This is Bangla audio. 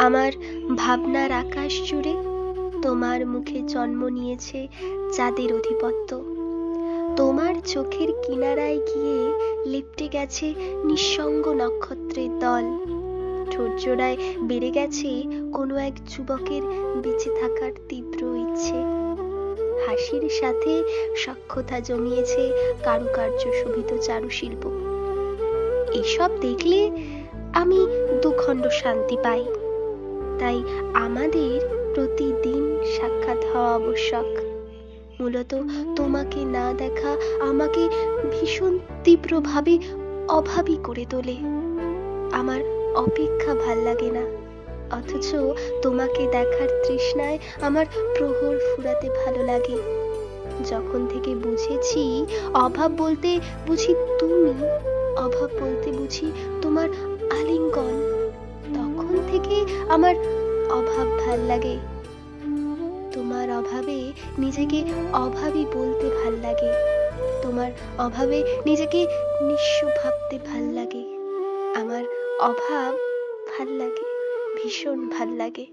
আমার ভাবনার আকাশ জুড়ে তোমার মুখে জন্ম নিয়েছে চাঁদের অধিপত্য। তোমার চোখের কিনারায় গিয়ে লেপ্টে গেছে নিঃসঙ্গ নক্ষত্রের দল। ঠোঁটজোড়ায় বেড়ে গেছে কোনো এক যুবকের বেঁচে থাকার তীব্র ইচ্ছে। হাসির সাথে সখ্যতা জমিয়েছে কারুকার্য শোভিত চারুশিল্প। এসব দেখলে আমি দুখণ্ড শান্তি পাই। তাই আমাদের প্রতিদিন সাক্ষাৎ হওয়া আবশ্যক। মূলত তোমাকে না দেখা আমাকে ভীষণ তীব্রভাবে অভাবী করে তোলে। আমার অপেক্ষা ভাল লাগে না, অথচ তোমাকে দেখার তৃষ্ণায় আমার প্রহর ফুরাতে ভালো লাগে। যখন থেকে বুঝেছি অভাব বলতে বুঝি তুমি, অভাব বলতে বুঝি তোমার আলিঙ্গন, তখন থেকে আমার অভাব ভাল লাগে। তোমার অভাবে নিজেকে অভাবী বলতে ভাল লাগে, তোমার অভাবে নিজেকে নিঃস্ব ভাবতে ভাল লাগে। আমার অভাব ভাল লাগে, ভীষণ ভাল লাগে।